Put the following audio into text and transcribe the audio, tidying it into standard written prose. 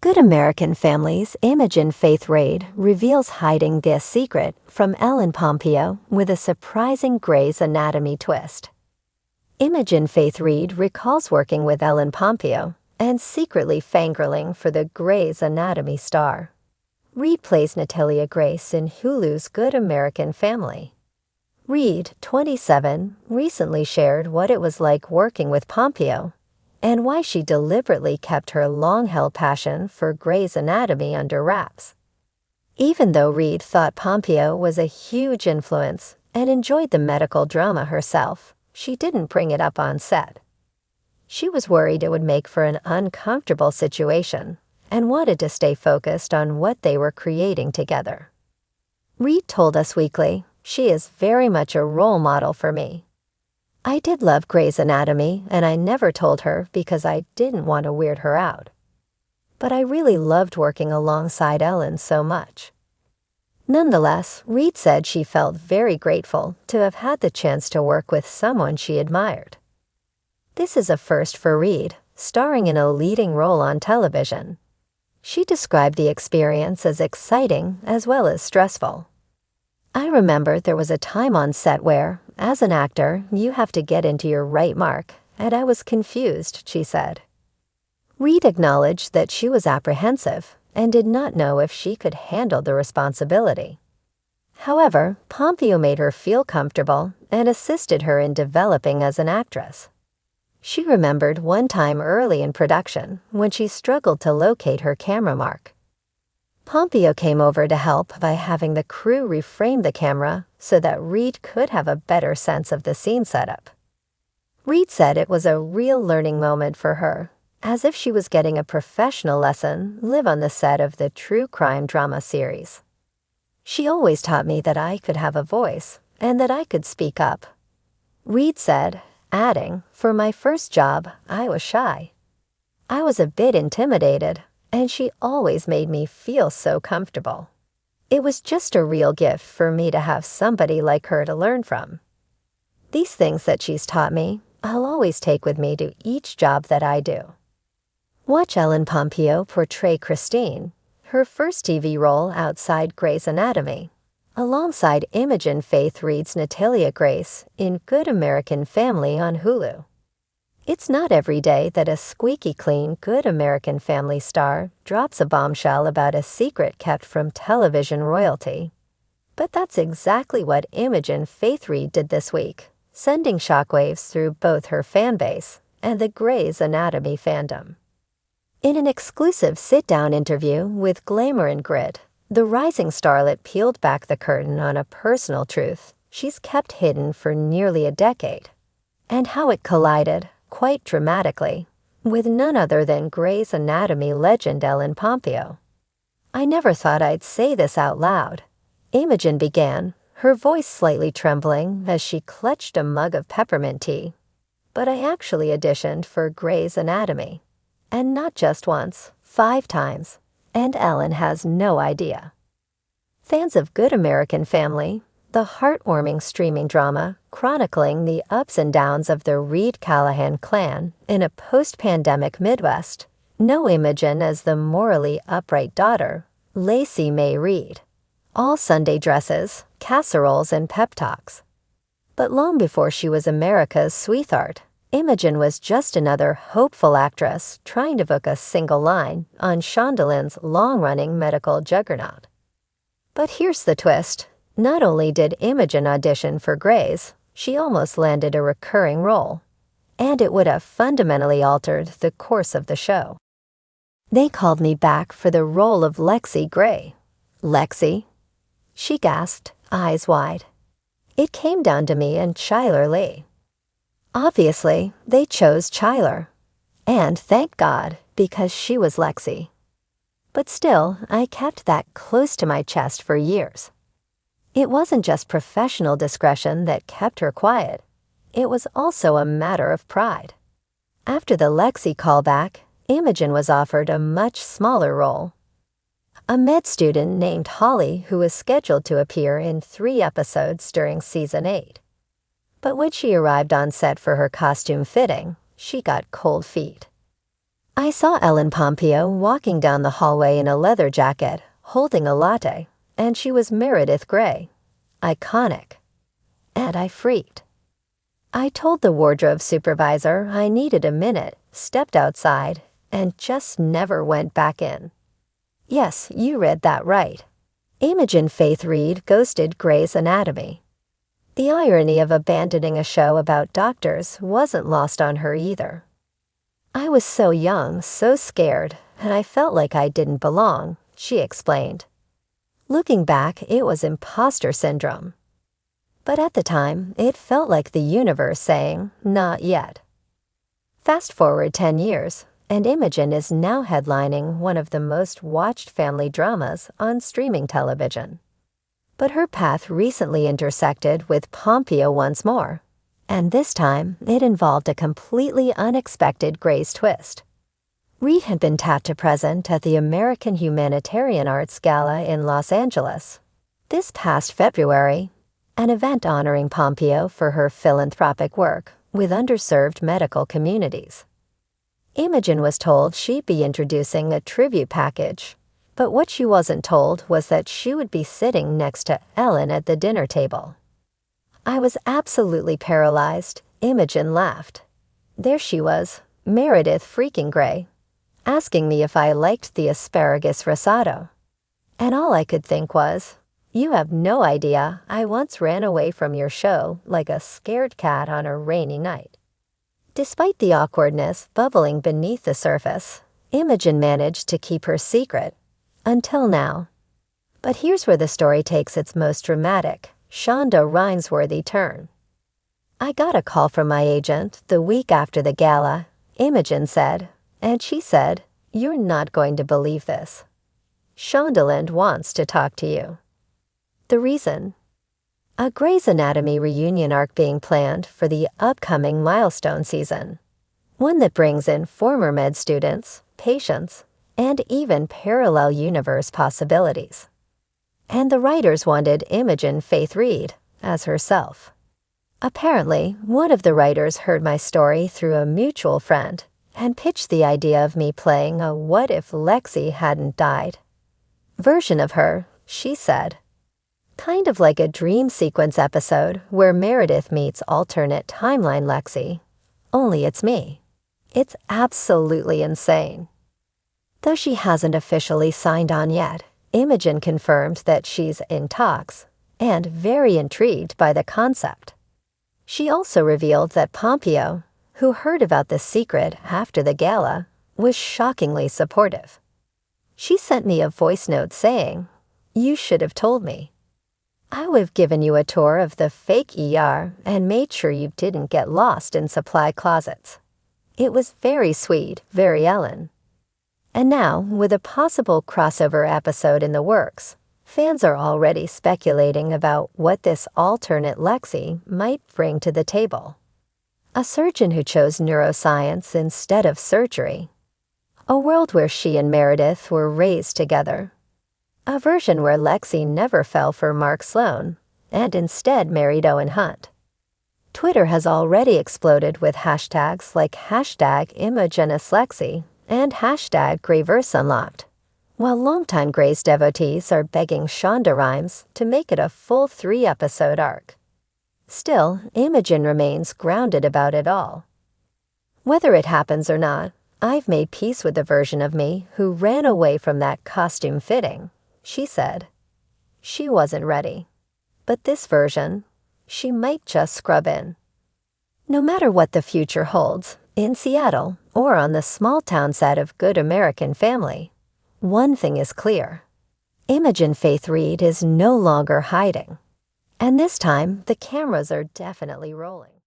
Good American Family's Imogen Faith Reid reveals hiding this secret from Ellen Pompeo with a surprising Grey's Anatomy twist. Imogen Faith Reid recalls working with Ellen Pompeo and secretly fangirling for the Grey's Anatomy star. Reid plays Natalia Grace in Hulu's Good American Family. Reid, 27, recently shared what it was like working with Pompeo and why she deliberately kept her long-held passion for Grey's Anatomy under wraps. Even though Reid thought Pompeo was a huge influence and enjoyed the medical drama herself, she didn't bring it up on set. She was worried it would make for an uncomfortable situation and wanted to stay focused on what they were creating together. Reid told Us Weekly, "She is very much a role model for me. I did love Grey's Anatomy, and I never told her because I didn't want to weird her out. But I really loved working alongside Ellen so much." Nonetheless, Reid said she felt very grateful to have had the chance to work with someone she admired. This is a first for Reid, starring in a leading role on television. She described the experience as exciting as well as stressful. "I remember there was a time on set where, as an actor, you have to get into your right mark, and I was confused," she said. Reid acknowledged that she was apprehensive and did not know if she could handle the responsibility. However, Pompeo made her feel comfortable and assisted her in developing as an actress. She remembered one time early in production when she struggled to locate her camera mark. Pompeo came over to help by having the crew reframe the camera so that Reid could have a better sense of the scene setup. Reid said it was a real learning moment for her, as if she was getting a professional lesson live on the set of the true crime drama series. "She always taught me that I could have a voice and that I could speak up," Reid said, adding, "For my first job, I was shy. I was a bit intimidated, and she always made me feel so comfortable. It was just a real gift for me to have somebody like her to learn from. These things that she's taught me, I'll always take with me to each job that I do." Watch Ellen Pompeo portray Christine, her first TV role outside Grey's Anatomy, alongside Imogen Faith Reid's Natalia Grace in Good American Family on Hulu. It's not every day that a squeaky clean Good American Family star drops a bombshell about a secret kept from television royalty. But that's exactly what Imogen Faith Reid did this week, sending shockwaves through both her fanbase and the Grey's Anatomy fandom. In an exclusive sit-down interview with Glamour and Grit, the rising starlet peeled back the curtain on a personal truth she's kept hidden for nearly a decade, and how it collided, quite dramatically, with none other than Grey's Anatomy legend Ellen Pompeo. "I never thought I'd say this out loud," Imogen began, her voice slightly trembling as she clutched a mug of peppermint tea. "But I actually auditioned for Grey's Anatomy. And not just once, 5 times, and Ellen has no idea." Fans of Good American Family, the heartwarming streaming drama chronicling the ups and downs of the Reid-Callahan clan in a post-pandemic Midwest, know Imogen as the morally upright daughter, Lacey May Reid. All Sunday dresses, casseroles, and pep talks. But long before she was America's sweetheart, Imogen was just another hopeful actress trying to book a single line on Shondaland's long-running medical juggernaut. But here's the twist. Not only did Imogen audition for Grey's, she almost landed a recurring role. And it would have fundamentally altered the course of the show. "They called me back for the role of Lexi Grey." "Lexi?" she gasped, eyes wide. "It came down to me and Chyler Lee." Obviously, they chose Chyler. And thank God, because she was Lexi. But still, I kept that close to my chest for years. It wasn't just professional discretion that kept her quiet. It was also a matter of pride. After the Lexi callback, Imogen was offered a much smaller role. A med student named Holly who was scheduled to appear in 3 episodes during Season 8. But when she arrived on set for her costume fitting, she got cold feet. I saw Ellen Pompeo walking down the hallway in a leather jacket, holding a latte, and she was Meredith Grey. Iconic. And I freaked. I told the wardrobe supervisor I needed a minute, stepped outside, and just never went back in. Yes, you read that right. Imogen Faith Reed ghosted Grey's Anatomy. The irony of abandoning a show about doctors wasn't lost on her either. I was so young, so scared, and I felt like I didn't belong, she explained. Looking back, it was imposter syndrome. But at the time, it felt like the universe saying, not yet. Fast forward 10 years, and Imogen is now headlining one of the most watched family dramas on streaming television. But her path recently intersected with Pompeo once more, and this time it involved a completely unexpected Grey's twist. Reed had been tapped to present at the American Humanitarian Arts Gala in Los Angeles this past February, an event honoring Pompeo for her philanthropic work with underserved medical communities. Imogen was told she'd be introducing a tribute package, but what she wasn't told was that she would be sitting next to Ellen at the dinner table. I was absolutely paralyzed, Imogen laughed. There she was, Meredith freaking Grey, asking me if I liked the asparagus risotto. And all I could think was, you have no idea I once ran away from your show like a scared cat on a rainy night. Despite the awkwardness bubbling beneath the surface, Imogen managed to keep her secret. Until now. But here's where the story takes its most dramatic, Shonda Rhimes-worthy turn. I got a call from my agent the week after the gala, Imogen said, and she said, "You're not going to believe this. Shondaland wants to talk to you." The reason? A Grey's Anatomy reunion arc being planned for the upcoming milestone season. One that brings in former med students, patients, and even parallel universe possibilities. And the writers wanted Imogen Faith Reed as herself. Apparently, one of the writers heard my story through a mutual friend and pitched the idea of me playing a what if Lexi hadn't died version of her, she said. Kind of like a dream sequence episode where Meredith meets alternate timeline Lexi, only it's me. It's absolutely insane. Though she hasn't officially signed on yet, Imogen confirmed that she's in talks and very intrigued by the concept. She also revealed that Pompeo, who heard about the secret after the gala, was shockingly supportive. She sent me a voice note saying, "You should have told me. I would have given you a tour of the fake ER and made sure you didn't get lost in supply closets." It was very sweet, very Ellen. And now, with a possible crossover episode in the works, fans are already speculating about what this alternate Lexi might bring to the table. A surgeon who chose neuroscience instead of surgery. A world where she and Meredith were raised together. A version where Lexi never fell for Mark Sloan and instead married Owen Hunt. Twitter has already exploded with hashtags like #ImogenusLexi and #GreyVerseUnlocked, while longtime Grey's devotees are begging Shonda Rhimes to make it a full 3-episode arc. Still, Imogen remains grounded about it all. Whether it happens or not, I've made peace with the version of me who ran away from that costume fitting, she said. She wasn't ready. But this version, she might just scrub in. No matter what the future holds, in Seattle or on the small-town set of Good American Family, one thing is clear. Imogen Faith Reed is no longer hiding. And this time, the cameras are definitely rolling.